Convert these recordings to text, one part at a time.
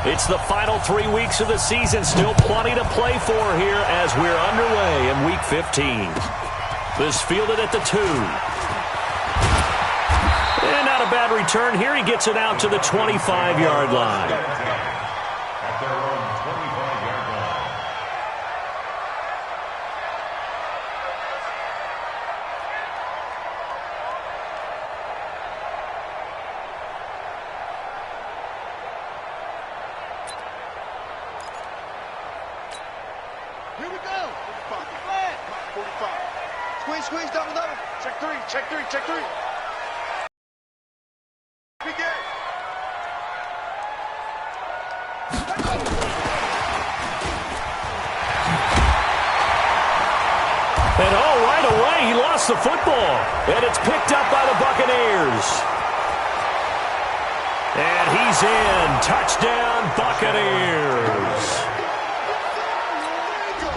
It's the final 3 weeks of the season. Still plenty to play for here as we're underway in Week 15. This fielded at the 2. And not a bad return here. He gets it out to the 25-yard line. Here we go. 45. Squeeze, double. Check three. Begin. And right away, he lost the football. And it's picked up by the Buccaneers. And he's in. Touchdown, Buccaneers.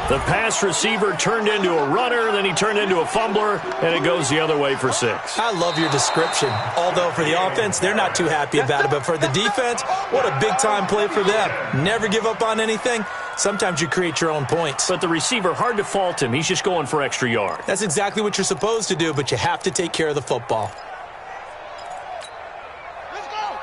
The pass receiver turned into a runner, then he turned into a fumbler, and it goes the other way for 6. I love your description. Although for the offense, they're not too happy about it. But for the defense, what a big-time play for them. Never give up on anything. Sometimes you create your own points. But the receiver, hard to fault him. He's just going for extra yard. That's exactly what you're supposed to do, but you have to take care of the football.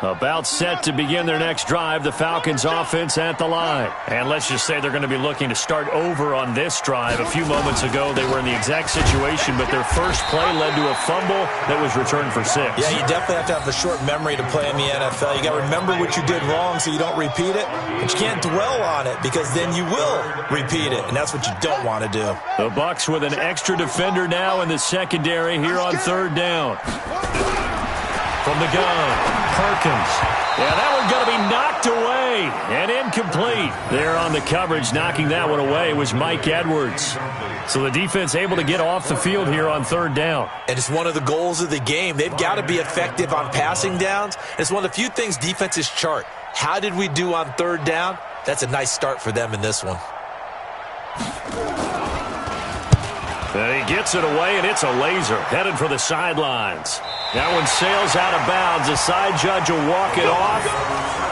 About set to begin their next drive, the Falcons offense at the line. And let's just say they're going to be looking to start over on this drive. A few moments ago, they were in the exact situation, but their first play led to a fumble that was returned for 6. Yeah, you definitely have to have a short memory to play in the NFL. You got to remember what you did wrong so you don't repeat it, but you can't dwell on it because then you will repeat it, and that's what you don't want to do. The Bucs with an extra defender now in the secondary here on 3rd down. From the gun, Perkins. Yeah, that one's going to be knocked away and incomplete. There on the coverage, knocking that one away was Mike Edwards. So the defense able to get off the field here on 3rd down. And it's one of the goals of the game. They've got to be effective on passing downs. It's one of the few things defenses chart. How did we do on 3rd down? That's a nice start for them in this one. And he gets it away, and it's a laser headed for the sidelines. That one sails out of bounds. The side judge will walk it off.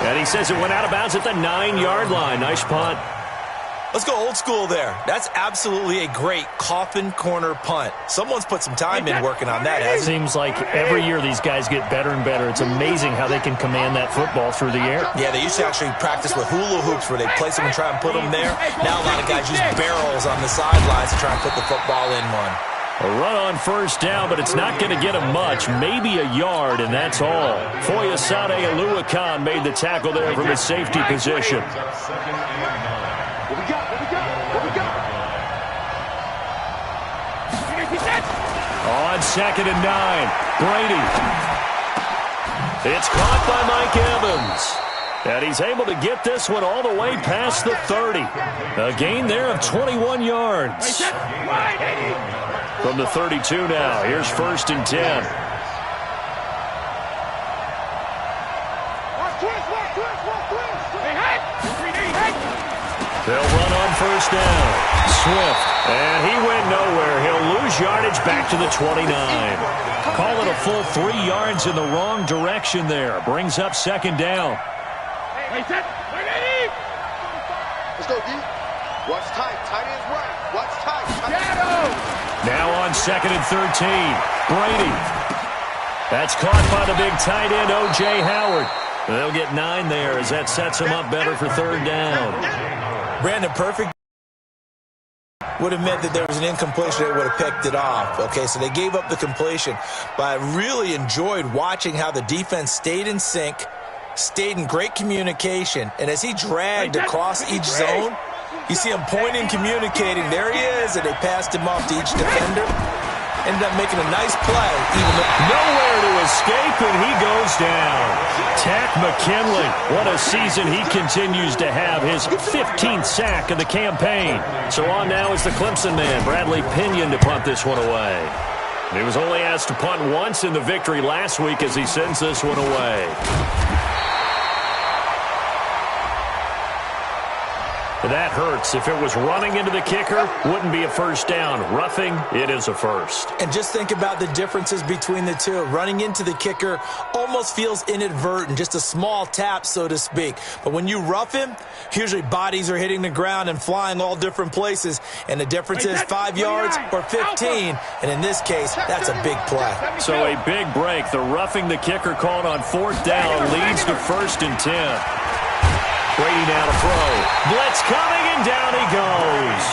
And he says it went out of bounds at the 9-yard line. Nice punt. Let's go old school there. That's absolutely a great coffin corner punt. Someone's put some time in working on that. It seems like every year these guys get better and better. It's amazing how they can command that football through the air. Yeah, they used to actually practice with hula hoops where they place them and try and put them there. Now a lot of guys use barrels on the sidelines to try and put the football in one. A run on 1st down, but it's not going to get him much. Maybe a yard, and that's all. Foyesade Aluakan made the tackle there from his safety position. On 2nd and 9, Brady. It's caught by Mike Evans. And he's able to get this one all the way past the 30. A gain there of 21 yards. From the 32 now, here's 1st and 10. They'll run on 1st down. Swift, and he went nowhere. He'll lose yardage back to the 29. Call it a full 3 yards in the wrong direction there. Brings up 2nd down. Let's go, D. Watch tight. Tight ends right. Watch tight. Now on 2nd and 13. Brady. That's caught by the big tight end, O.J. Howard. They'll get 9 there as that sets him up better for 3rd down. Brandon, perfect would have meant that there was an incompletion. They would have picked it off. Okay, so they gave up the completion. But I really enjoyed watching how the defense stayed in sync, stayed in great communication, and as he dragged across each zone, you see him pointing, communicating. There he is, and they passed him off to each defender. Ended up making a nice play. Even nowhere to escape, and he goes down. Tack McKinley, what a season he continues to have. His 15th sack of the campaign. So on now is the Clemson man, Bradley Pinion, to punt this one away. He was only asked to punt once in the victory last week as he sends this one away. That hurts. If it was running into the kicker, wouldn't be a first down. Roughing, it is a first. And just think about the differences between the two. Running into the kicker almost feels inadvertent, just a small tap, so to speak. But when you rough him, usually bodies are hitting the ground and flying all different places. And the difference is 5 yards or 15. And in this case, that's a big play. So a big break. The roughing the kicker called on 4th down leads to 1st and 10. Brady now to throw. Blitz coming, and down he goes.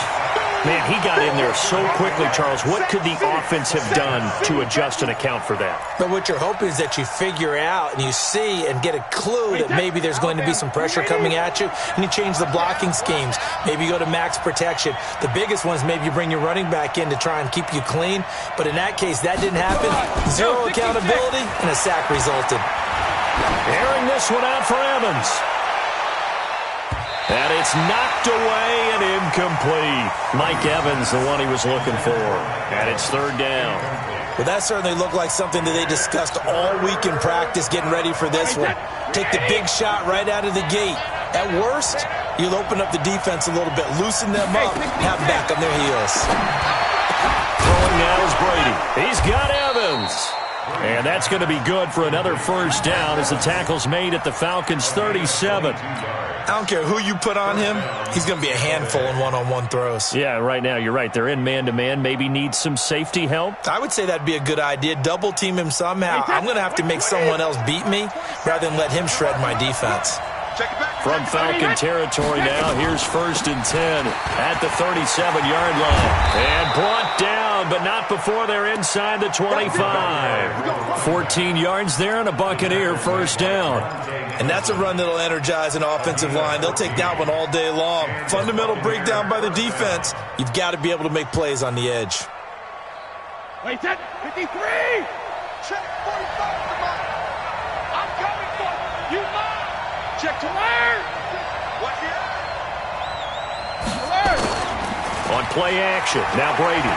Man, he got in there so quickly, Charles. What could the offense have done to adjust and account for that? But what you're hoping is that you figure out and you see and get a clue that maybe there's going to be some pressure coming at you, and you change the blocking schemes. Maybe you go to max protection. The biggest one is maybe you bring your running back in to try and keep you clean. But in that case, that didn't happen. Zero accountability, and a sack resulted. Airing this one out for Evans. And it's knocked away and incomplete. Mike Evans, the one he was looking for. And it's 3rd down. Well, that certainly looked like something that they discussed all week in practice getting ready for this one. Take the big shot right out of the gate. At worst, you'll open up the defense a little bit, loosen them up, have them back on their heels. Throwing now is Brady. He's got Evans. And that's going to be good for another 1st down as the tackle's made at the Falcons' 37. I don't care who you put on him, he's going to be a handful in one-on-one throws. Yeah, right now, you're right. They're in man-to-man. Maybe need some safety help. I would say that'd be a good idea. Double team him somehow. I'm going to have to make someone else beat me rather than let him shred my defense. From Falcon territory now, here's 1st and 10 at the 37-yard line. And brought down, but not before they're inside the 25. 14 yards there and a Buccaneer 1st down. And that's a run that'll energize an offensive line. They'll take that one all day long. Fundamental breakdown by the defense. You've got to be able to make plays on the edge. Wait, 53! Check 45. I'm coming for you. Check to where? What here? On play action, now Brady.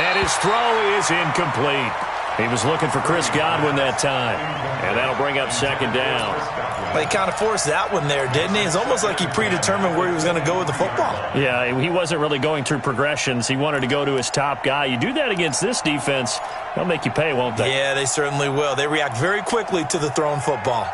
And his throw is incomplete. He was looking for Chris Godwin that time. And that'll bring up 2nd down. Well, he kind of forced that one there, didn't he? It's almost like he predetermined where he was going to go with the football. Yeah, he wasn't really going through progressions. He wanted to go to his top guy. You do that against this defense, they'll make you pay, won't they? Yeah, they certainly will. They react very quickly to the thrown football.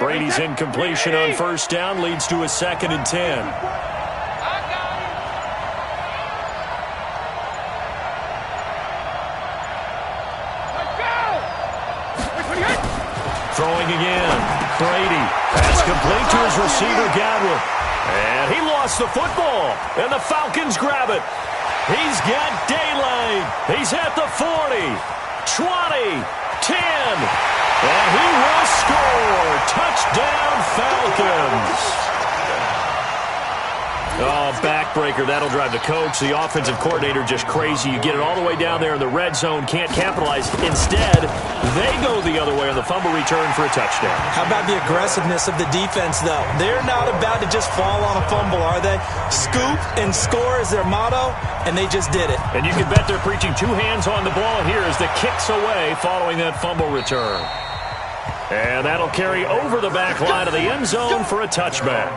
Brady's incompletion on 1st down leads to a 2nd and 10. Throwing again. Brady. Pass complete to his receiver, Godwin. And he lost the football. And the Falcons grab it. He's got daylight. He's at the 40, 20, 10. And he will score. Touchdown, Falcons. Oh, backbreaker. That'll drive the coach, the offensive coordinator, just crazy. You get it all the way down there in the red zone, can't capitalize. Instead, they go the other way on the fumble return for a touchdown. How about the aggressiveness of the defense, though? They're not about to just fall on a fumble, are they? Scoop and score is their motto, and they just did it. And you can bet they're preaching 2 hands on the ball here as the kick's away following that fumble return. And that'll carry over the back line of the end zone for a touchback.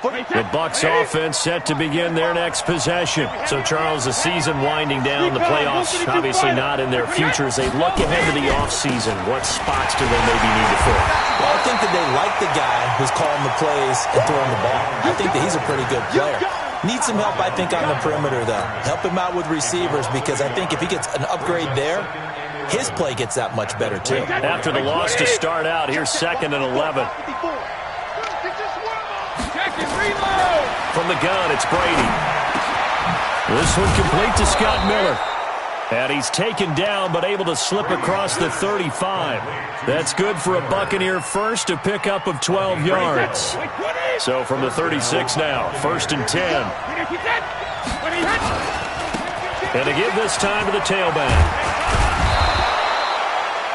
The Bucs offense set to begin their next possession. So, Charles, the season winding down, the playoffs obviously not in their future. As they look ahead to the offseason, what spots do they maybe need to fill? Well, I think that they like the guy who's calling the plays and throwing the ball. I think that he's a pretty good player. Needs some help, I think, on the perimeter, though. Help him out with receivers, because I think if he gets an upgrade there, his play gets that much better, too. After the loss to start out, here's 2nd and 11. From the gun, it's Brady. This one complete to Scott Miller. And he's taken down but able to slip across the 35. That's good for a Buccaneer first, a pickup of 12 yards. So from the 36 now, 1st and 10. And to give this time to the tailback.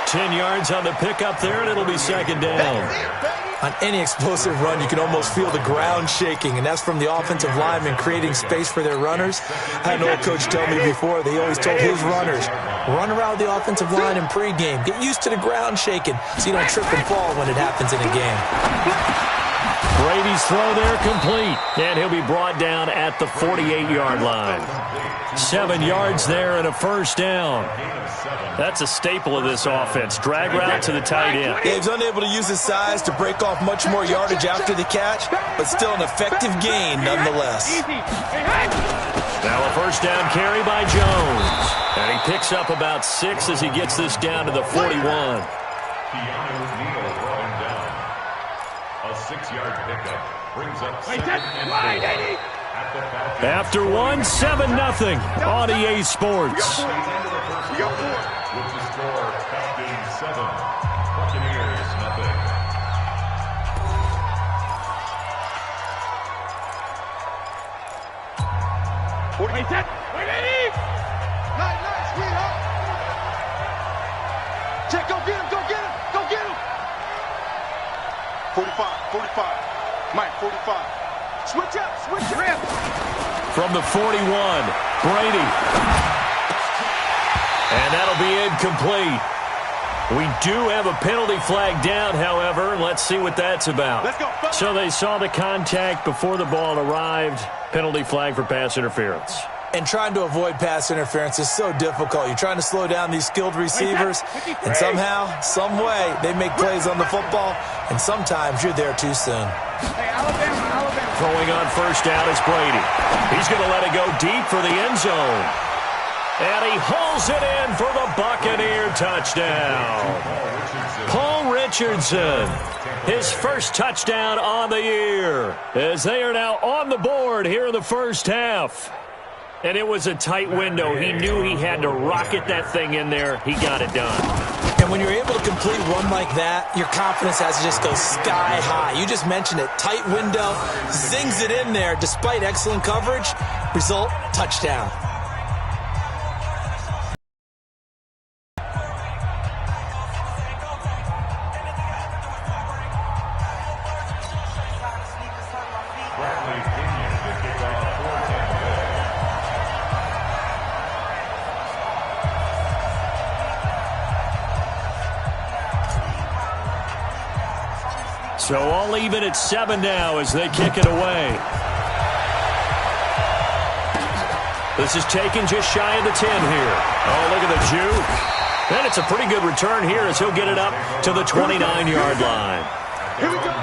10 yards on the pickup there, and it'll be 2nd down. On any explosive run, you can almost feel the ground shaking, and that's from the offensive linemen creating space for their runners. I had an old coach tell me before, they always told his runners, run around the offensive line in pregame. Get used to the ground shaking so you don't trip and fall when it happens in a game. Brady's throw there complete, and he'll be brought down at the 48-yard line. 7 yards there and a 1st down. That's a staple of this offense. Drag route to the tight end. Yeah, he's unable to use his size to break off much more yardage after the catch, but still an effective gain nonetheless. Now a 1st down carry by Jones. And he picks up about 6 as he gets this down to the 41. A 6-yard pickup brings up 2nd and 4. After 1, 7-0 on EA Sports. With the score, Falcons 7, Buccaneers 0. Nice, sweetheart. Check, go get him, go get him, go get him. 45. Mike, 45. Switch up. From the 41, Brady. And that'll be incomplete. We do have a penalty flag down, however. Let's see what that's about. Let's go. So they saw the contact before the ball arrived. Penalty flag for pass interference. And trying to avoid pass interference is so difficult. You're trying to slow down these skilled receivers, and somehow, some way, they make plays on the football, and sometimes you're there too soon. Throwing on 1st down is Brady. He's going to let it go deep for the end zone. And he hauls it in for the Buccaneer touchdown. Paul Richardson, his first touchdown on the year, as they are now on the board here in the 1st half. And it was a tight window. He knew he had to rocket that thing in there. He got it done. And when you're able to complete a run like that, your confidence has to just go sky high. You just mentioned it. Tight window, zings it in there despite excellent coverage. Result, touchdown. So all even at 7 now as they kick it away. This is taken just shy of the 10 here. Oh, look at the juke. And it's a pretty good return here as he'll get it up to the 29-yard line. Here we go.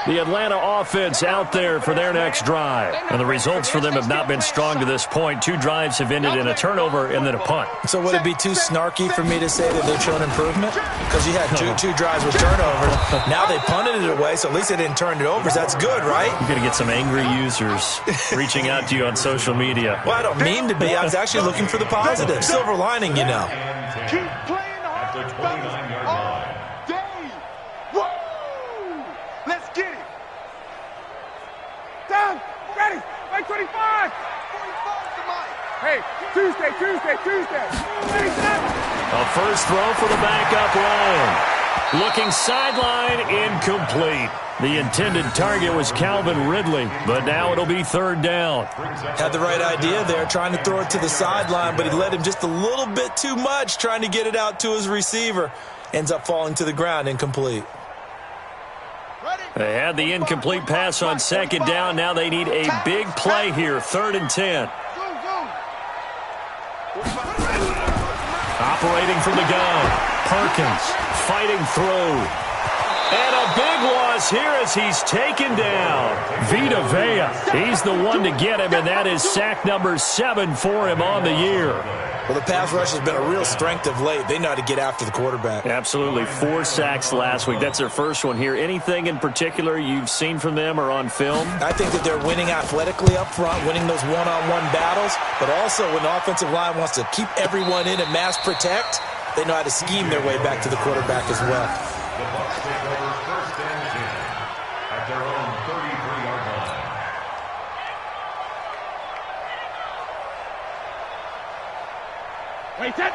The Atlanta offense out there for their next drive. And the results for them have not been strong to this point. 2 drives have ended in a turnover and then a punt. So would it be too snarky for me to say that they've shown improvement? Because you had two drives with turnovers. Now they punted it away, so at least they didn't turn it over. So that's good, right? You're going to get some angry users reaching out to you on social media. Well, I don't mean to be. I was actually looking for the positive. Silver lining, you know. Keep playing hard. At the 29-yard line. Day. Woo! Let's get it. Down. Ready. Mike 25. 45 to Mike. Hey, Tuesday. Ready, set. A first throw for the backup Ryan. Looking sideline, incomplete. The intended target was Calvin Ridley, but now it'll be 3rd down. Had the right idea there, trying to throw it to the sideline, but he led him just a little bit too much, trying to get it out to his receiver. Ends up falling to the ground, incomplete. They had the incomplete pass on 2nd down. Now they need a big play here, 3rd and 10. Operating from the gun, Perkins fighting through. And a big loss here as he's taken down. Vita Vea, he's the one to get him, and that is sack number 7 for him on the year. Well, the pass rush has been a real strength of late. They know how to get after the quarterback. Absolutely. 4 sacks last week. That's their first one here. Anything in particular you've seen from them or on film? I think that they're winning athletically up front, winning those one-on-one battles, but also when the offensive line wants to keep everyone in and mass protect, they know how to scheme their way back to the quarterback as well. The Bucs take over first and 10 at their own 33-yard line.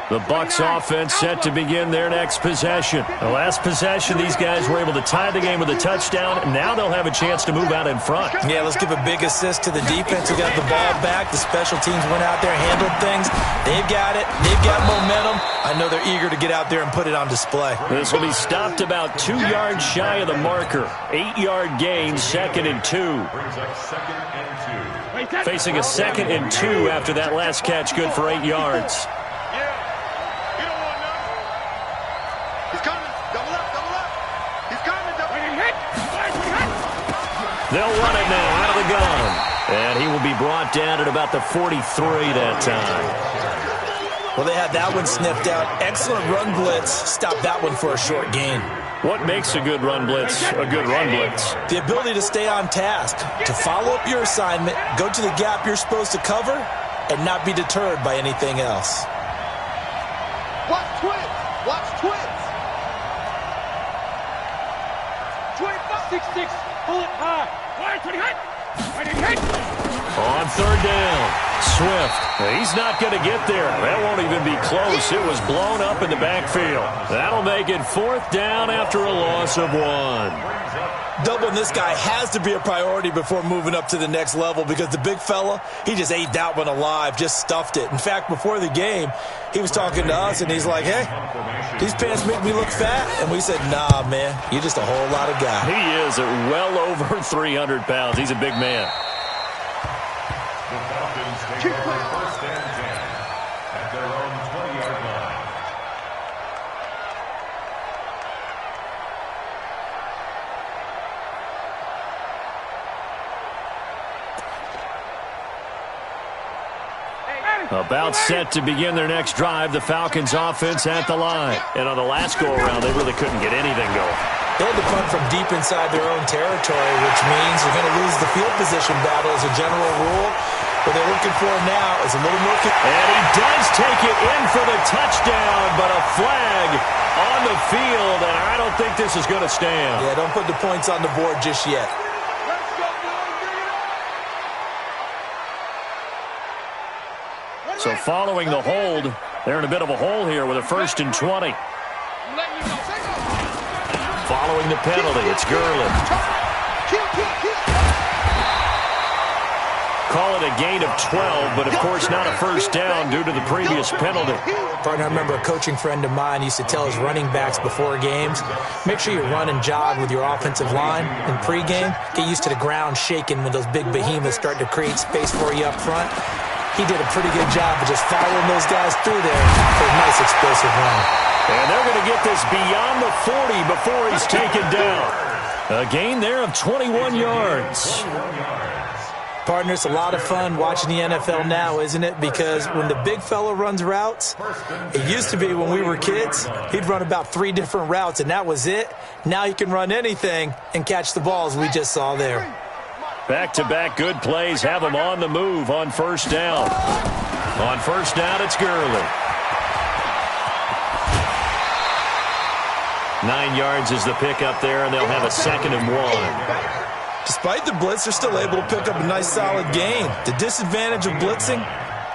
The Bucs offense set to begin their next possession. The last possession, these guys were able to tie the game with a touchdown. Now they'll have a chance to move out in front. Yeah, let's give a big assist to the defense who got the ball back. The special teams went out there, handled things. They've got it. They've got momentum. I know they're eager to get out there and put it on display. This will be stopped about 2 yards shy of the marker. 8-yard gain, 2nd and 2. Brings up 2nd and 2. Facing a 2nd and 2 after that last catch, good for 8 yards. They'll run it now out of the gun. And he will be brought down at about the 43 that time. Well, they had that one sniffed out. Excellent run blitz. Stop that one for a short gain. What makes a good run blitz a good run blitz? The ability to stay on task, to follow up your assignment, go to the gap you're supposed to cover, and not be deterred by anything else. Watch twins. Watch twins. 6-6. Pull it high. Wide, 20 hit. Wide, hit. On 3rd down, Swift. He's not going to get there. That won't even be close. It was blown up in the backfield. That'll make it 4th down after a loss of 1. Doubling this guy has to be a priority before moving up to the next level because the big fella, he just ate that one alive, just stuffed it. In fact, before the game, he was talking to us, and he's like, hey, these pants make me look fat. And we said, nah, man, you're just a whole lot of guy. He is at well over 300 pounds. He's a big man. The Falcons take over first and 10 at their own 20-yard line. About set to begin their next drive, the Falcons offense at the line. And on the last go-around, they really couldn't get anything going. They had to punt from deep inside their own territory, which means they're going to lose the field position battle as a general rule. What they're looking for now is a little more... And he does take it in for the touchdown, but a flag on the field, and I don't think this is going to stand. Yeah, don't put the points on the board just yet. So following the hold, they're in a bit of a hole here with a 1st and 20. Following the penalty, it's Gurley. Call it a gain of 12, but of course not a 1st down due to the previous penalty. Partner, I remember a coaching friend of mine used to tell his running backs before games, make sure you run and jog with your offensive line in pregame. Get used to the ground shaking when those big behemoths start to create space for you up front. He did a pretty good job of just following those guys through there for a nice explosive run. And they're going to get this beyond the 40 before he's taken down. A gain there of 21 yards. Partner, it's a lot of fun watching the NFL now, isn't it? Because when the big fella runs routes, it used to be when we were kids, he'd run about 3 different routes, and that was it. Now he can run anything and catch the balls we just saw there. Back-to-back good plays have him on the move on 1st down. On 1st down, it's Gurley. 9 yards is the pickup there, and they'll have a 2nd and 1. Despite the blitz, they're still able to pick up a nice solid gain. The disadvantage of blitzing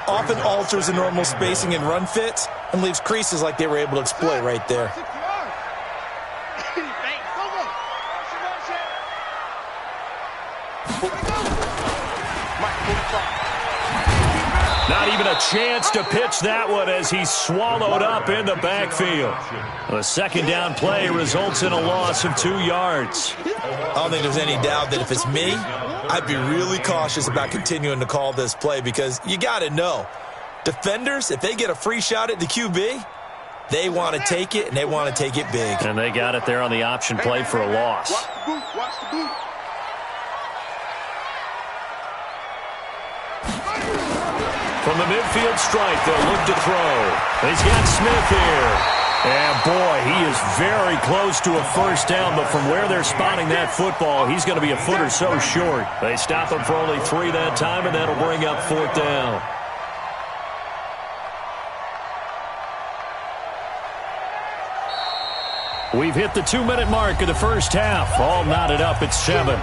often alters the normal spacing and run fits and leaves creases like they were able to exploit right there. Not even a chance to pitch that one as he's swallowed up in the backfield. The 2nd down play results in a loss of 2 yards. I don't think there's any doubt that if it's me, I'd be really cautious about continuing to call this play because you got to know, defenders, if they get a free shot at the QB, they want to take it, and they want to take it big. And they got it there on the option play for a loss. Watch the boot. Watch the boot. From the midfield stripe, they'll look to throw. He's got Smith here. And, boy, he is very close to a first down, but from where they're spotting that football, he's going to be a foot or so short. They stop him for only 3 that time, and that'll bring up 4th down. We've hit the 2-minute mark of the first half. All knotted up at 7.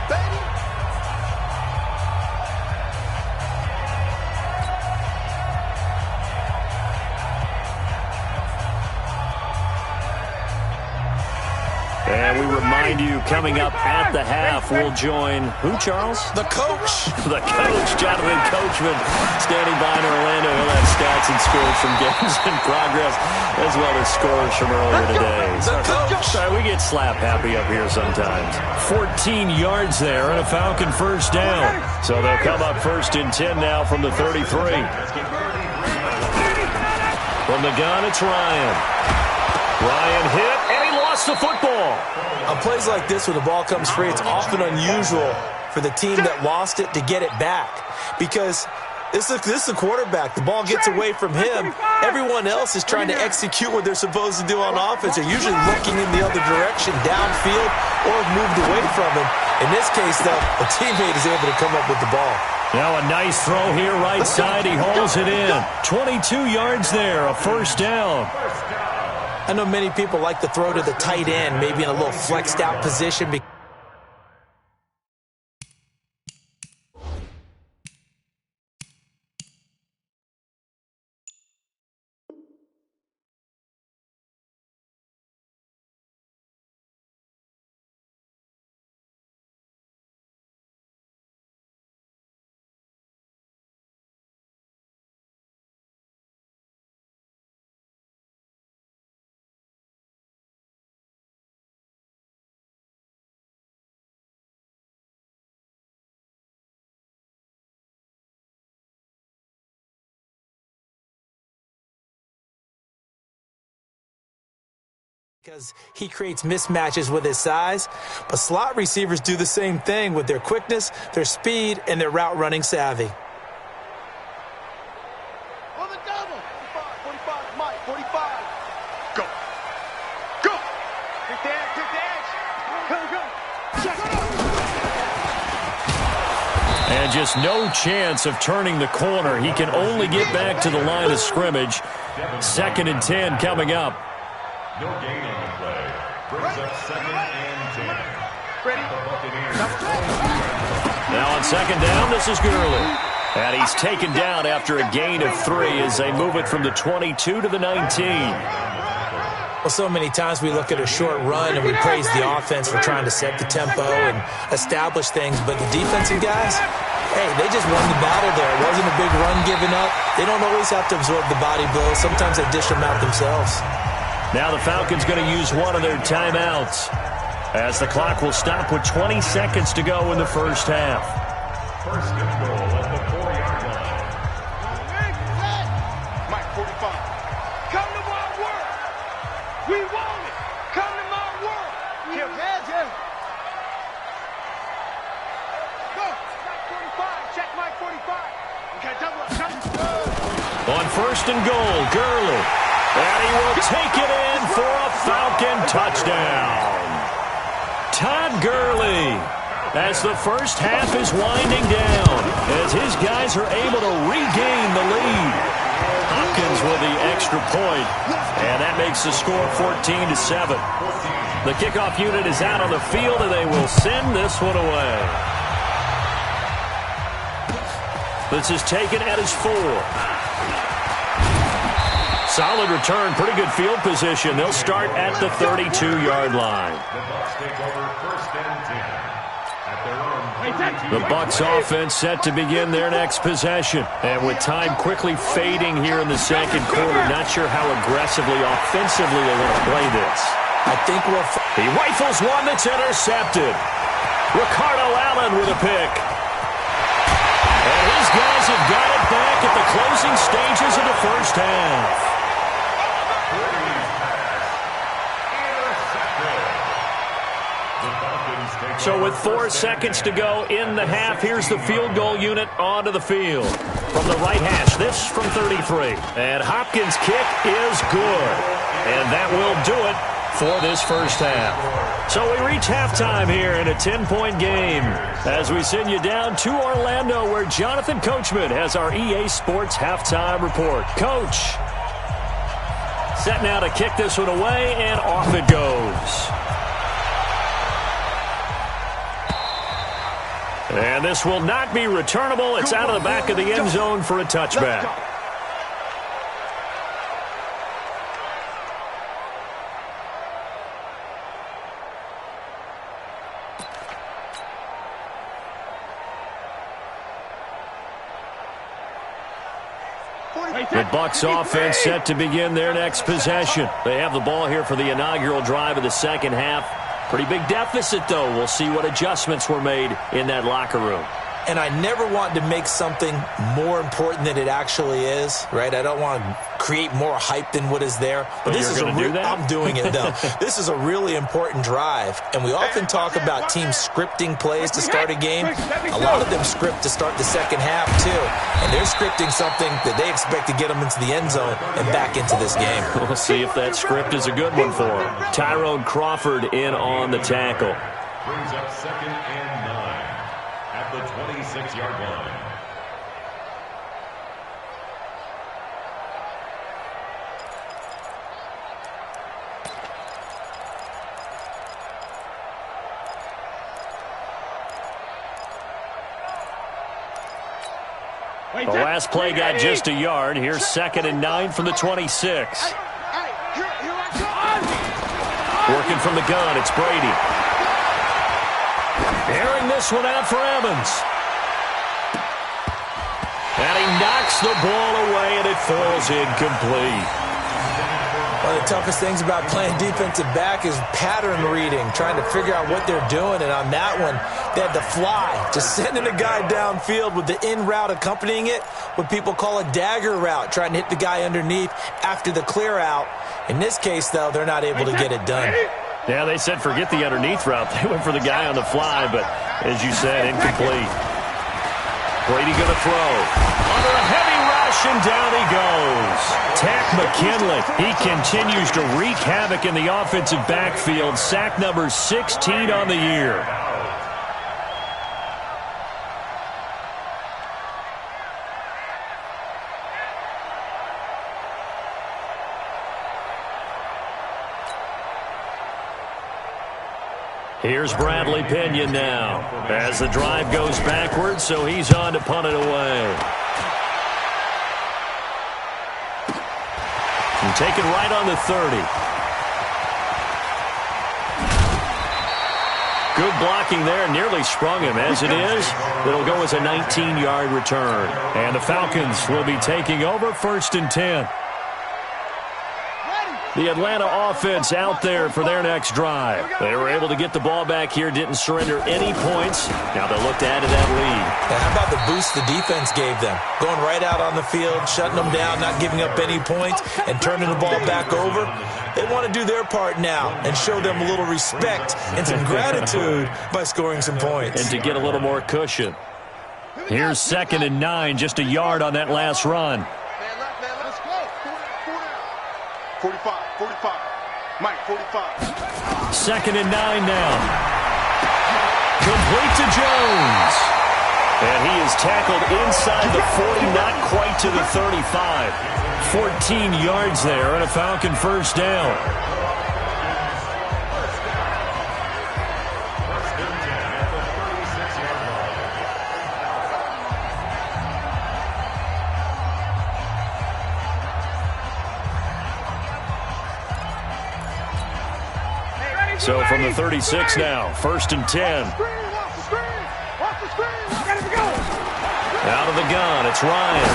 And we remind you, coming up at the half, we'll join who, Charles? The coach. The coach, Jonathan Coachman, standing by in Orlando. He'll have stats and scores from games in progress, as well as scores from earlier today. The coach. Sorry, we get slap happy up here sometimes. 14 yards there and a Falcon first down. So they'll come up 1st and 10 now from the 33. From the gun, it's Ryan. Ryan hit, and he lost the football. On plays like this, when the ball comes free, it's often unusual for the team that lost it to get it back. Because this is the quarterback. The ball gets away from him. Everyone else is trying to execute what they're supposed to do on offense. They're usually looking in the other direction, downfield, or have moved away from him. In this case, though, a teammate is able to come up with the ball. Now a nice throw here, right side. He hauls it in. 22 yards there, a first down. I know many people like to throw to the tight end, maybe in a little flexed out position. Because he creates mismatches with his size, but slot receivers do the same thing with their quickness, their speed, and their route running savvy. On the double. 45, Mike, 45. Go. Go. Take the edge, take the edge. Go. Check it out. And just no chance of turning the corner. He can only get back to the line of scrimmage. 2nd and 10 coming up. No gain on the play. Brings up 2nd and 10. Ready? Now on 2nd down, this is Gurley. And he's taken down after a gain of 3 as they move it from the 22 to the 19. Well, so many times we look at a short run and we praise the offense for trying to set the tempo and establish things, but the defensive guys, hey, they just won the battle there. It wasn't a big run given up. They don't always have to absorb the body blows. Sometimes they dish them out themselves. Now the Falcons going to use one of their timeouts as the clock will stop with 20 seconds to go in the first half. 1st and goal at the 4-yard line. Mike, 45. Come to my world. We want it. Come to my world. Kill Jim. Go. Mike 45. Check Mike 45. Okay, double up. On 1st and goal, Gurley. And he will take it in for a Falcon touchdown. Todd Gurley, as the first half is winding down, as his guys are able to regain the lead. Hopkins with the extra point, and that makes the score 14-7. The kickoff unit is out on the field, and they will send this one away. This is taken at his 4. Solid return, pretty good field position. They'll start at the 32-yard line. The Bucs take over 1st and 10 at their own 32. The Bucs offense set to begin their next possession. And with time quickly fading here in the 2nd quarter, not sure how aggressively, offensively they want to play this. I think he rifles one that's intercepted. Ricardo Allen with a pick. And his guys have got it back at the closing stages of the first half. So with 4 seconds to go in the half, here's the field goal unit onto the field. From the right hash, this from 33. And Hopkins' kick is good. And that will do it for this first half. So we reach halftime here in a 10-point game as we send you down to Orlando, where Jonathan Coachman has our EA Sports halftime report. Coach, set now to kick this one away, and off it goes. And this will not be returnable. It's out of the back of the end zone for a touchback. The Bucs offense set to begin their next possession. They have the ball here for the inaugural drive of the second half. Pretty big deficit, though. We'll see what adjustments were made in that locker room. And I never want to make something more important than it actually is, right? I don't want to create more hype than what is there. But this is I'm doing it, though. This is a really important drive. And we often talk about teams scripting plays to start a game. A lot of them script to start the second half, too. And they're scripting something that they expect to get them into the end zone and back into this game. We'll see if that script is a good one for them. Tyrone Crawford in on the tackle. Brings up 2nd and 9 at the 26-yard line. The last play got just a yard. Here's 2nd and 9 from the 26. Working from the gun, it's Brady. Airing this one out for Evans. And he knocks the ball away, and it falls incomplete. One of the toughest things about playing defensive back is pattern reading, trying to figure out what they're doing. And on that one, they had to fly, just sending a guy downfield with the in route accompanying it, what people call a dagger route, trying to hit the guy underneath after the clear out. In this case, though, they're not able to get it done. Yeah, they said forget the underneath route. They went for the guy on the fly, but as you said, incomplete. Brady going to throw. Under a heavy rush, and down he goes. Takk McKinley. He continues to wreak havoc in the offensive backfield. Sack number 16 on the year. Here's Bradley Pinion now as the drive goes backwards, so he's on to punt it away. And taken right on the 30. Good blocking there, nearly sprung him. As it is, it'll go as a 19-yard return. And the Falcons will be taking over 1st and 10. The Atlanta offense out there for their next drive. They were able to get the ball back here, didn't surrender any points. Now they'll look to add to that lead. And how about the boost the defense gave them? Going right out on the field, shutting them down, not giving up any points, and turning the ball back over. They want to do their part now and show them a little respect and some gratitude by scoring some points. And to get a little more cushion. Here's 2nd and 9, just a yard on that last run. 45, 45. Mike, 45. 2nd and 9 now. Complete to Jones. And he is tackled inside the 40, not quite to the 35. 14 yards there and a Falcon first down. So from the 36 now, 1st and 10. Out of the gun, it's Ryan.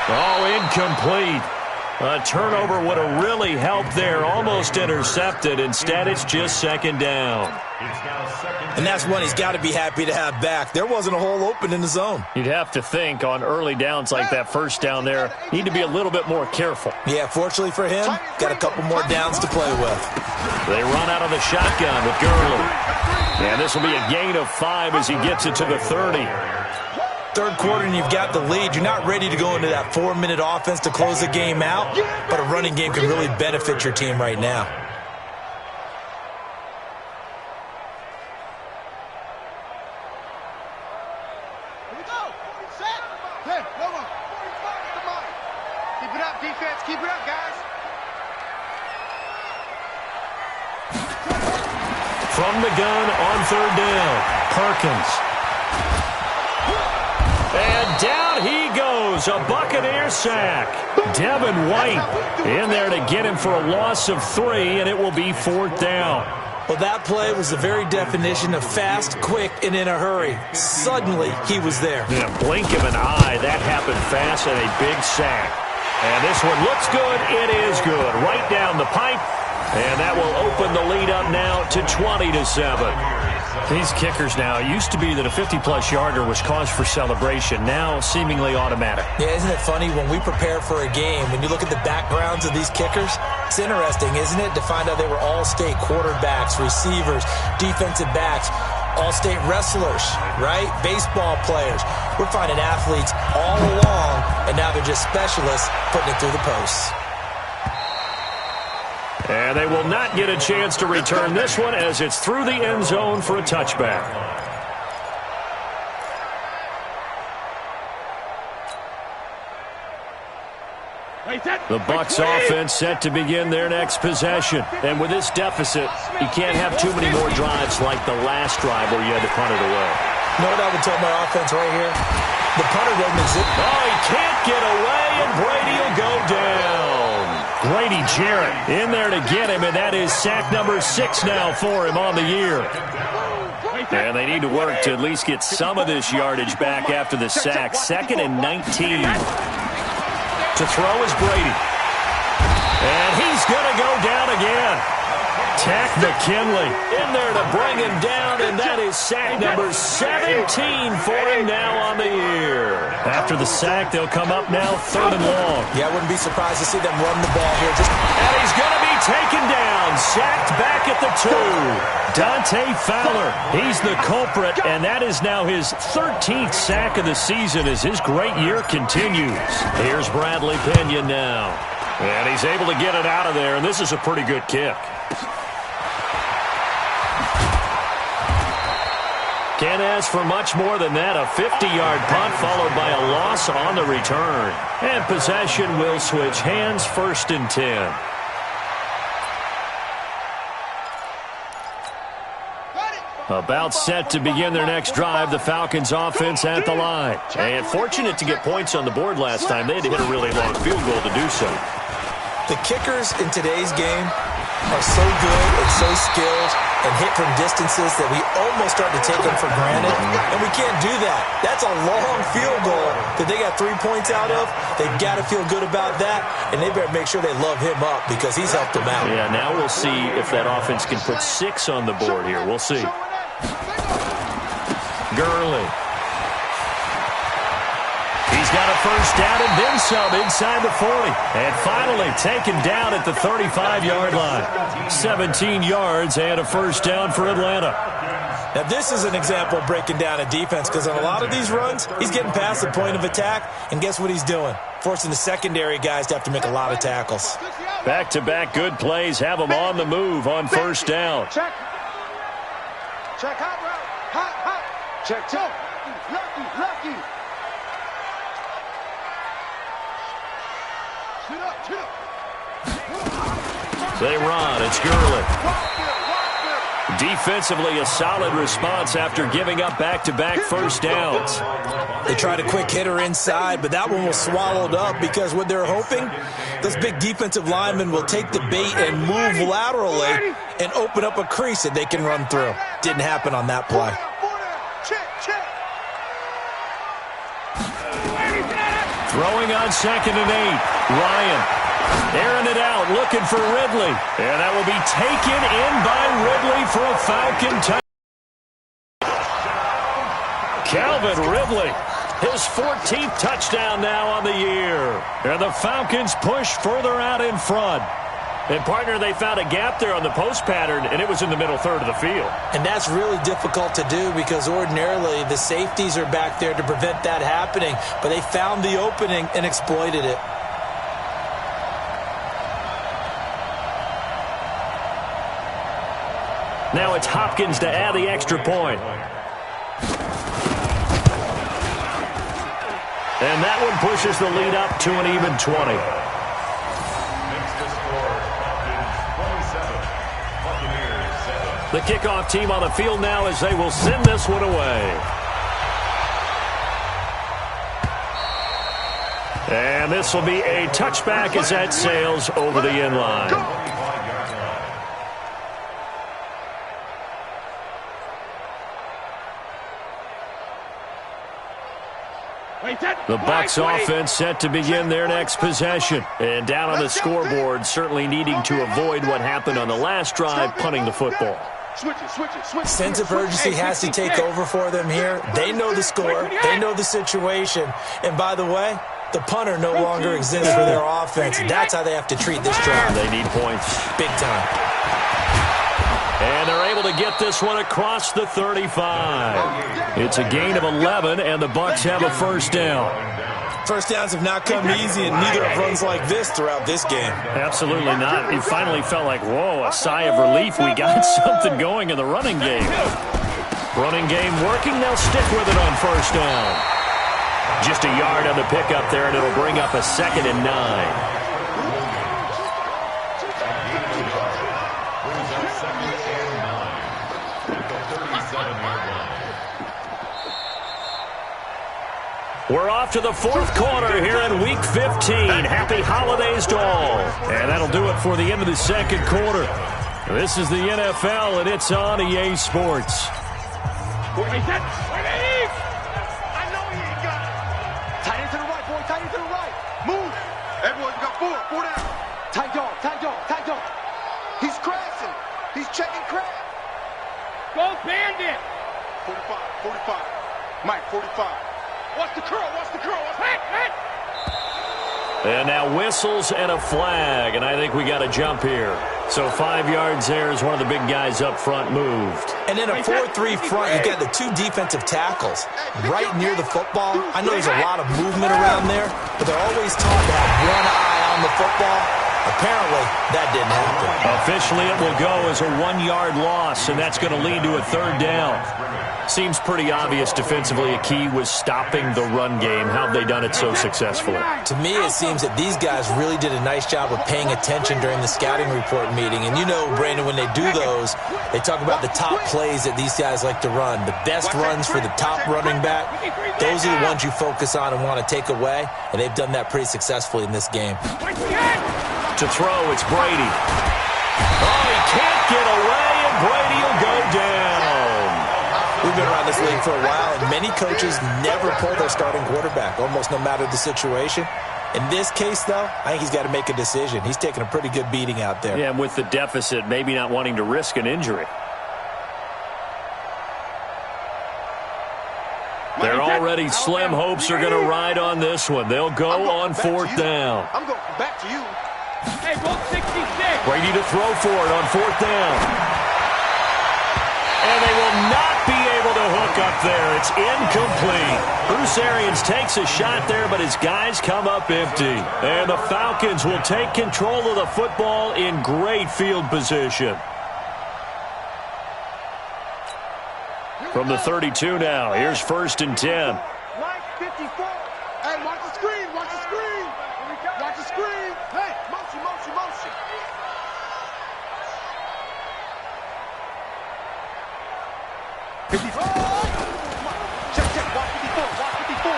Oh, incomplete. A turnover would have really helped there. Almost intercepted. Instead, it's just second down. And that's one he's got to be happy to have back. There wasn't a hole open in the zone. You'd have to think on early downs like that first down there, need to be a little bit more careful. Yeah, fortunately for him, got a couple more downs to play with. They run out of the shotgun with Gurley. And this will be a gain of 5 as he gets it to the 30. Third quarter and you've got the lead. You're not ready to go into that 4-minute offense to close the game out, but a running game can really benefit your team right now. Here we go. Set. Hey, one more. 45 at the mark. Keep it up, defense. Keep it up, guys. From the gun on third down, Perkins. And down he goes, a Buccaneer sack. Devin White in there to get him for a loss of 3, and it will be fourth down. Well, that play was the very definition of fast, quick, and in a hurry. Suddenly, he was there. In a blink of an eye, that happened fast and a big sack. And this one looks good. It is good. Right down the pipe. And that will open the lead up now to 20-7. These kickers now, it used to be that a 50-plus yarder was cause for celebration. Now, seemingly automatic. Yeah, isn't it funny when we prepare for a game, when you look at the backgrounds of these kickers, it's interesting, isn't it, to find out they were all-state quarterbacks, receivers, defensive backs, all-state wrestlers, right? Baseball players. We're finding athletes all along, and now they're just specialists putting it through the posts. And they will not get a chance to return this one as it's through the end zone for a touchback. The Bucs offense set to begin their next possession. And with this deficit, you can't have too many more drives like the last drive where you had to punt it away. You know what I would tell my offense right here? The punter doesn't exist. Oh, he can't get away, and Brady will go down. Grady Jarrett in there to get him, and that is sack number 6 now for him on the year. And they need to work to at least get some of this yardage back after the sack. 2nd and 19. To throw is Brady. And he's going to go down again. Tack McKinley in there to bring him down, and that is sack number 17 for him now on the year. After the sack, they'll come up now 3rd and long. Yeah, I wouldn't be surprised to see them run the ball here. And he's going to be taken down, sacked back at the 2. Dante Fowler, he's the culprit, and that is now his 13th sack of the season as his great year continues. Here's Bradley Pena now. And he's able to get it out of there, and this is a pretty good kick. Can't ask for much more than that. A 50-yard punt followed by a loss on the return. And possession will switch hands, 1st and 10. About set to begin their next drive, the Falcons offense at the line. And fortunate to get points on the board last time. They had to hit a really long field goal to do so. The kickers in today's game are so good and so skilled and hit from distances that we almost start to take them for granted, and we can't do that. That's a long field goal that they got 3 points out of. They've got to feel good about that, and they better make sure they love him up because he's helped them out. Yeah, now we'll see if that offense can put 6 on the board here. We'll see. Gurley. He's got a first down and then some inside the 40. And finally taken down at the 35-yard line. 17 yards and a first down for Atlanta. Now, this is an example of breaking down a defense because on a lot of these runs, he's getting past the point of attack, and guess what he's doing? Forcing the secondary guys to have to make a lot of tackles. Back-to-back good plays have them on the move on first down. Check. Check hot route. Hot. Check. Lucky. They run. It's Gurley. Defensively, a solid response after giving up back-to-back first downs. They tried a quick hitter inside, but that one was swallowed up because what they're hoping, those big defensive linemen will take the bait and move laterally and open up a crease that they can run through. Didn't happen on that play. Throwing on 2nd and 8. Ryan Airing it out, looking for Ridley. And that will be taken in by Ridley for a Falcon touchdown. Calvin Ridley, his 14th touchdown now on the year. And the Falcons push further out in front. And, partner, they found a gap there on the post pattern, and it was in the middle third of the field. And that's really difficult to do because ordinarily the safeties are back there to prevent that happening. But they found the opening and exploited it. Now it's Hopkins to add the extra point. And that one pushes the lead up to an even 20. The kickoff team on the field now as they will send this one away. And this will be a touchback as that sails over the end line. The Bucs offense set to begin their next possession. And down on the scoreboard, certainly needing to avoid what happened on the last drive, punting the football. Sense of urgency has to take over for them here. They know the score. They know the situation. And by the way, the punter no longer exists for their offense. That's how they have to treat this drive. They need points. Big time. And they're able to get this one across the 35. It's a gain of 11, and the Bucs have a first down. First downs have not come easy, and neither have runs like this throughout this game. Absolutely not. It finally felt like, whoa, a sigh of relief. We got something going in the running game. Running game working. They'll stick with it on first down. Just a yard on the pickup there, and it'll bring up a 2nd and 9. We're off to the fourth quarter here in Week 15. Happy holidays to all. And that'll do it for the end of the second quarter. This is the NFL, and it's on EA Sports. I know he ain't got it. Tight end to the right, boy. Tight end to the right. Move. Everyone, you got 4 down. Tight dog. He's crashing. He's checking crash. Go Bandit. 45. Mike, 45. Watch the curl. Hit. And now whistles and a flag, and I think we got a jump here. So 5 yards there as one of the big guys up front moved. And in a 4-3 front, you've got the 2 defensive tackles right near the football. I know there's a lot of movement around there, but they're always taught to have one eye on the football. Apparently, that didn't happen. Officially, it will go as a 1-yard loss, and that's going to lead to a third down. Seems pretty obvious defensively a key was stopping the run game. How have they done it so successfully? To me, it seems that these guys really did a nice job of paying attention during the scouting report meeting. And you know, Brandon, when they do those, they talk about the top plays that these guys like to run. The best runs for the top running back, those are the ones you focus on and want to take away. And they've done that pretty successfully in this game. To throw, it's Brady. Oh, he can't get away, and Brady will go down. We've been around this league for a while, and many coaches never pull their starting quarterback, almost no matter the situation. In this case, though, I think he's got to make a decision. He's taking a pretty good beating out there. Yeah, and with the deficit, maybe not wanting to risk an injury. They're already slim hopes are going to ride on this one. They'll go on 4th down. I'm going back to you. Hey, both 66. Brady to throw for it on 4th down. And they will not be able to hook up there. It's incomplete. Bruce Arians takes a shot there, but his guys come up empty. And the Falcons will take control of the football in great field position. From the 32 now, here's 1st and 10. Mike, 54. Hey, watch the screen. Watch the screen. Hey, motion. Check. Watch 54.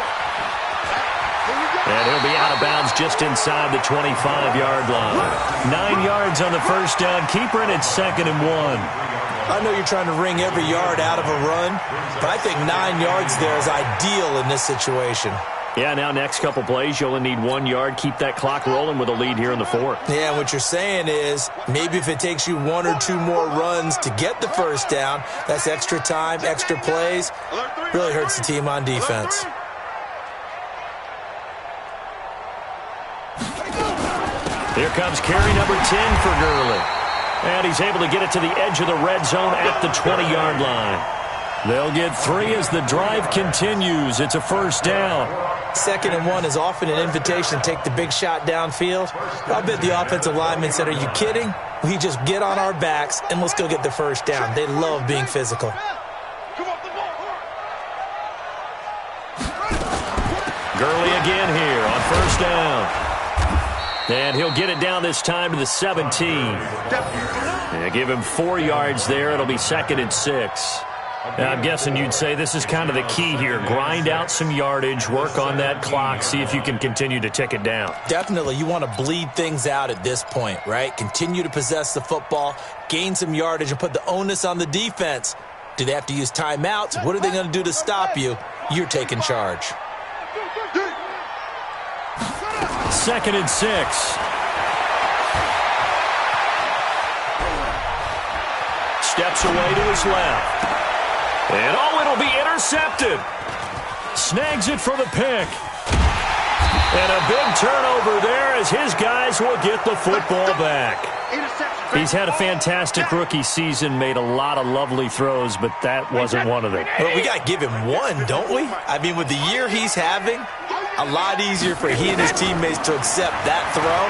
And he'll be out of bounds just inside the 25-yard line. 9 yards on the first down. Keeper, and it's 2nd and 1. I know you're trying to wring every yard out of a run, but I think 9 yards there is ideal in this situation. Yeah, now next couple plays, you only need 1 yard. Keep that clock rolling with a lead here in the fourth. Yeah, what you're saying is maybe if it takes you 1 or 2 more runs to get the first down, that's extra time, extra plays, really hurts the team on defense. Here comes carry number 10 for Gurley. And he's able to get it to the edge of the red zone at the 20-yard line. They'll get 3 as the drive continues. It's a first down. 2nd and 1 is often an invitation to take the big shot downfield. I bet the offensive lineman said, are you kidding? We just get on our backs and let's go get the first down. They love being physical. Gurley again here on first down. And he'll get it down this time to the 17. And give him 4 yards there. It'll be 2nd and 6. I'm guessing you'd say this is kind of the key here. Grind out some yardage, work on that clock, see if you can continue to tick it down. Definitely. You want to bleed things out at this point, right? Continue to possess the football, gain some yardage, and put the onus on the defense. Do they have to use timeouts? What are they going to do to stop you? You're taking charge. 2nd and 6. Steps away to his left. And it'll be intercepted. Snags it for the pick. And a big turnover there as his guys will get the football back. He's had a fantastic rookie season, made a lot of lovely throws, but that wasn't one of them. Well, we got to give him one, don't we? I mean, with the year he's having, a lot easier for he and his teammates to accept that throw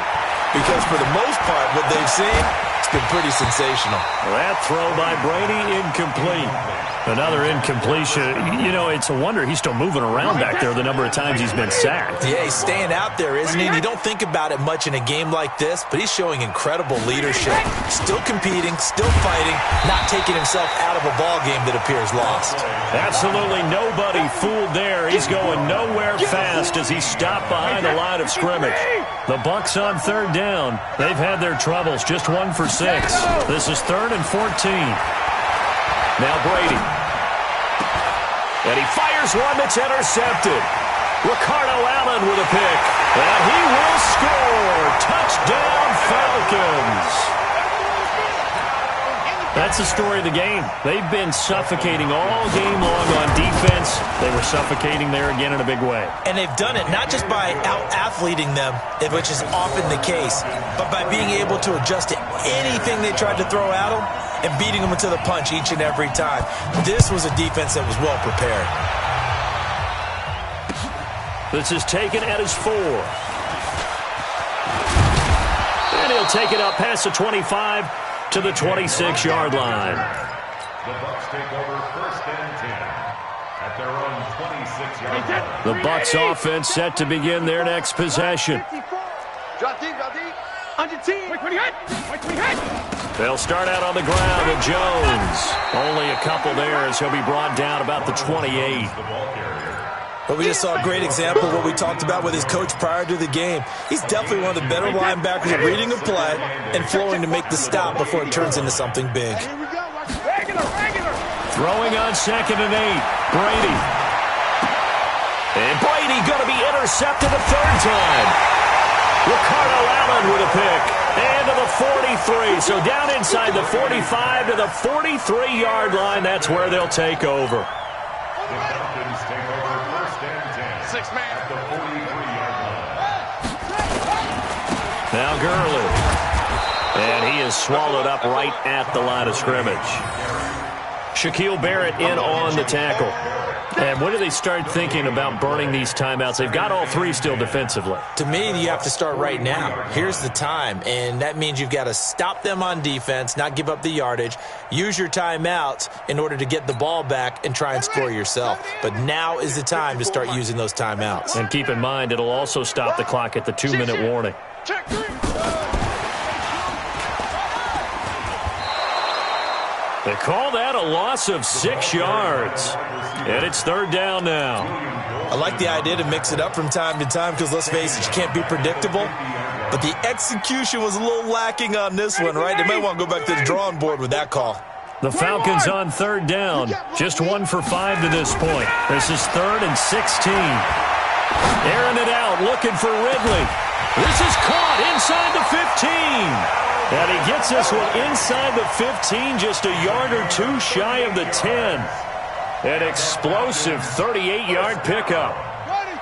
because for the most part, what they've seen, it's been pretty sensational. That throw by Brady, incomplete. Another incompletion. You know, it's a wonder he's still moving around back there the number of times he's been sacked. Yeah, he's staying out there, isn't he? And you don't think about it much in a game like this, but he's showing incredible leadership. Still competing, still fighting, not taking himself out of a ball game that appears lost. Absolutely nobody fooled there. He's going nowhere fast as he stopped behind the line of scrimmage. The Bucs on 3rd down. They've had their troubles, just 1 for 6. This is 3rd and 14. Now Brady. And he fires one that's intercepted. Ricardo Allen with a pick. And he will score. Touchdown, Falcons. That's the story of the game. They've been suffocating all game long on defense. They were suffocating there again in a big way. And they've done it not just by out-athleting them, which is often the case, but by being able to adjust to anything they tried to throw at them and beating them into the punch each and every time. This was a defense that was well prepared. This is taken at his 4. And he'll take it up past the 25 to the 26-yard line. The Bucs take over 1st and 10 at their own 26-yard line. The Bucs offense set to begin their next possession. They'll start out on the ground with Jones. Only a couple there as he'll be brought down about the 28. But we just saw a great example of what we talked about with his coach prior to the game. He's definitely one of the better linebackers at reading a play and flowing to make the stop before it turns into something big. Throwing on 2nd and 8. Brady. And Brady going to be intercepted a 3rd time. Ricardo Allen with a pick. And to the 43. So down inside the 45 to the 43-yard line. That's where they'll take over. The Falcons take over 1st and 10 at the 43-yard line. Now Gurley. And he is swallowed up right at the line of scrimmage. Shaquille Barrett in on the tackle. And when do they start thinking about burning these timeouts? They've got all 3 still defensively. To me, you have to start right now. Here's the time, and that means you've got to stop them on defense, not give up the yardage, use your timeouts in order to get the ball back and try and score yourself. But now is the time to start using those timeouts. And keep in mind, it'll also stop the clock at the 2-minute warning. They call that a loss of 6 yards. And it's 3rd down now. I like the idea to mix it up from time to time because, let's face it, you can't be predictable. But the execution was a little lacking on this one, right? They might want to go back to the drawing board with that call. The Falcons on 3rd down. Just 1 for 5 to this point. This is 3rd and 16. Airing it out, looking for Ridley. This is caught inside the 15. And he gets this one inside the 15, just a yard or two shy of the 10. An explosive 38-yard pickup.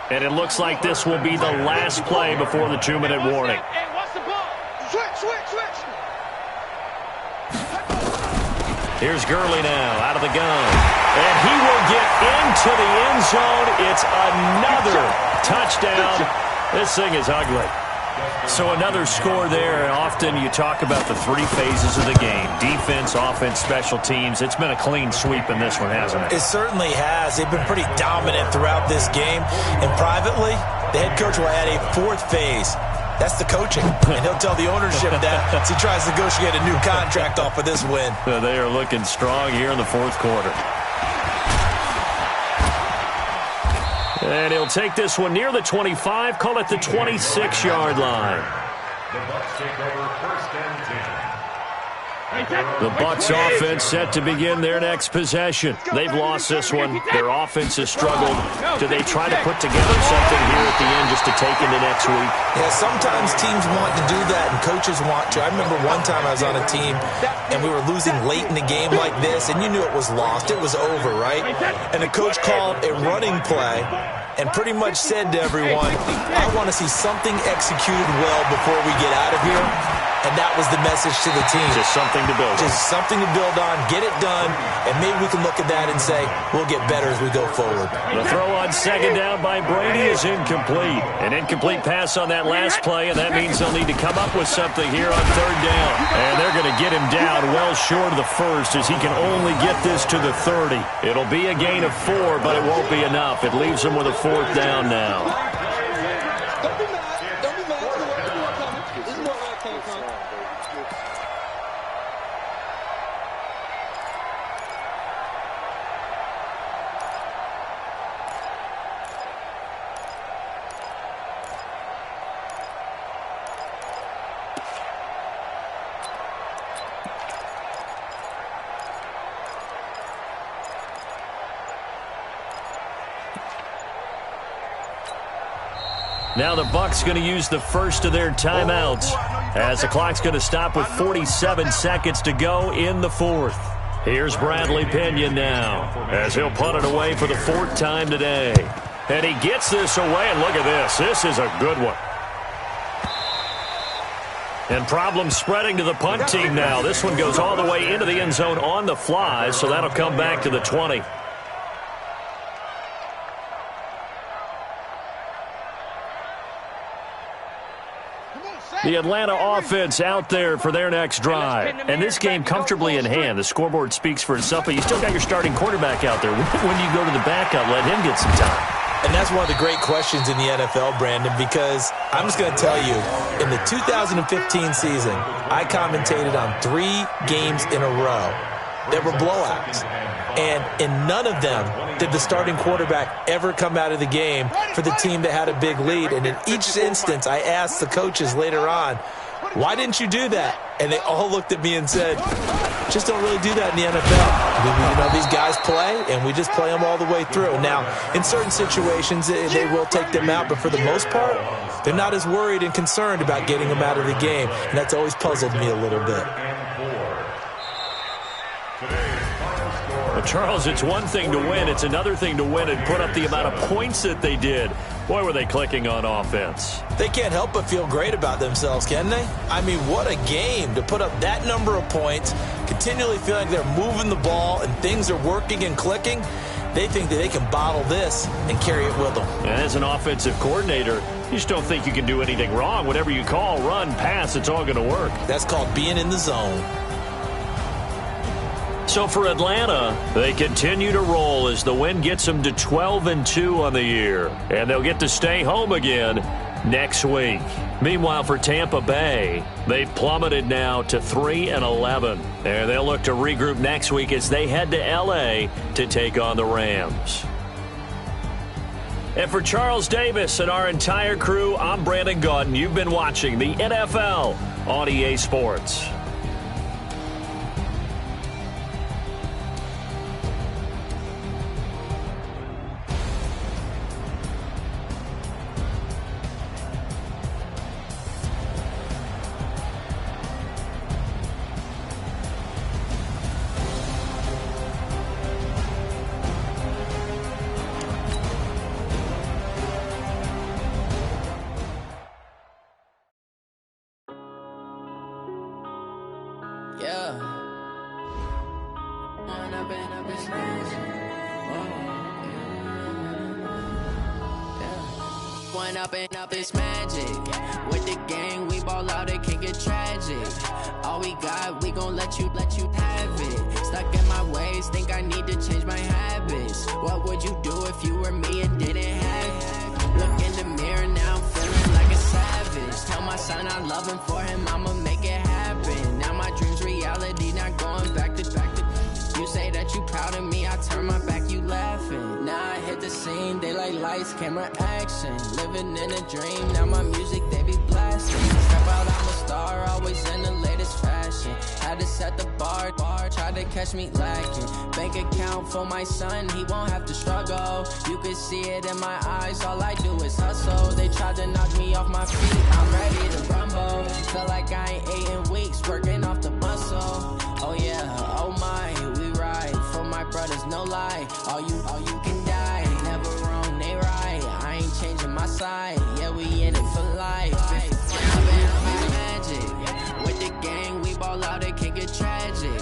And it looks like this will be the last play before the 2-minute warning. Hey, watch the ball. Switch. Here's Gurley now, out of the gun. And he will get into the end zone. It's another touchdown. This thing is ugly. So another score there. Often you talk about the three phases of the game. Defense, offense, special teams. It's been a clean sweep in this one, hasn't it? It certainly has. They've been pretty dominant throughout this game. And privately, the head coach will add a fourth phase. That's the coaching. And he'll tell the ownership that as he tries to negotiate a new contract off of this win. They are looking strong here in the fourth quarter. And he'll take this one near the 25, call it the 26-yard line. The Bucs take over first and 10. The Bucs offense set to begin their next possession. They've lost this one. Their offense has struggled. Do they try to put together something here at the end just to take into next week? Yeah, sometimes teams want to do that and coaches want to. I remember one time I was on a team and we were losing late in the game like this and you knew it was lost. It was over, right? And the coach called a running play and pretty much said to everyone, I want to see something executed well before we get out of here. And that was the message to the team. Just something to build on. Just something to build on, get it done, and maybe we can look at that and say, we'll get better as we go forward. The throw on second down by Brady is incomplete. An incomplete pass on that last play, and that means they'll need to come up with something here on third down. And they're going to get him down well short of the first as he can only get this to the 30. It'll be a gain of 4, but it won't be enough. It leaves him with a fourth down now. Now the Bucs going to use the first of their timeouts as the clock's going to stop with 47 seconds to go in the fourth. Here's Bradley Pinion now as he'll punt it away for the fourth time today. And he gets this away, and look at this. This is a good one. And problems spreading to the punt team now. This one goes all the way into the end zone on the fly, so that'll come back to the 20. The Atlanta offense out there for their next drive. And this game comfortably in hand. The scoreboard speaks for itself, but you still got your starting quarterback out there. When do you go to the backup, let him get some time? And that's one of the great questions in the NFL, Brandon, because I'm just going to tell you, in the 2015 season, I commentated on 3 games in a row that were blowouts. And in none of them did the starting quarterback ever come out of the game for the team that had a big lead. And in each instance, I asked the coaches later on, why didn't you do that? And they all looked at me and said, just don't really do that in the NFL. These guys play, and we just play them all the way through. Now, in certain situations, they will take them out, but for the most part, they're not as worried and concerned about getting them out of the game. And that's always puzzled me a little bit. Well, Charles, it's one thing to win. It's another thing to win and put up the amount of points that they did. Boy, were they clicking on offense. They can't help but feel great about themselves, can they? I mean, what a game to put up that number of points, continually feeling they're moving the ball and things are working and clicking. They think that they can bottle this and carry it with them. And as an offensive coordinator, you just don't think you can do anything wrong. Whatever you call, run, pass, it's all going to work. That's called being in the zone. So for Atlanta, they continue to roll as the win gets them to 12-2 on the year. And they'll get to stay home again next week. Meanwhile, for Tampa Bay, they've plummeted now to 3-11. And they'll look to regroup next week as they head to L.A. to take on the Rams. And for Charles Davis and our entire crew, I'm Brandon Gaudin. You've been watching the NFL on EA Sports. Yeah. When I've been up, it's magic. When up and up, it's magic. With the gang, we ball out, it can get tragic. All we got, we gon' let you have it. Stuck in my ways, think I need to change my habits. What would you do if you were me and didn't have it? Look in the mirror, now I'm feeling like a savage. Tell my son I love him, for him I'ma make it happen. Now my dream's reality, not going back to. You say that you proud of me, I turn my back, you laughing. Now I hit the scene, they like lights, camera, action. Living in a dream, now my music, they be blasting. Step out, I'm a star, always in the latest fashion. Had to set the bar, tried to catch me lacking. Bank account for my son, he won't have to struggle. You can see it in my eyes, all I do is hustle. They tried to knock me off my feet, I'm ready to rumble. Feel like I ain't ate in weeks, working off the muscle. Oh yeah, oh my, we ride for my brothers, no lie. All you can die, never wrong, they right. I ain't changing my side, yeah, we in it for life. Magic, with the gang, we ball out, it can get tragic.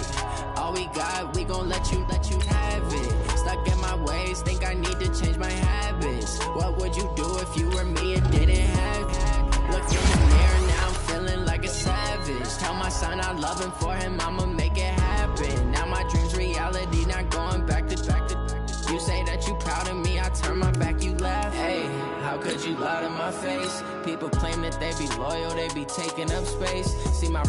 All we got, we gon' let you have it. Stuck in my ways, think I need to change my habits. What would you do if you were me and didn't have it? Look in the mirror, now I'm feeling like a savage. Tell my son I love him, for him I'ma make it happen. Now my dream's reality, not going back to. You say that you proud of me, I turn my back, you laugh. Hey, how could you lie to my face? People claim that they be loyal, they be taking up space. See my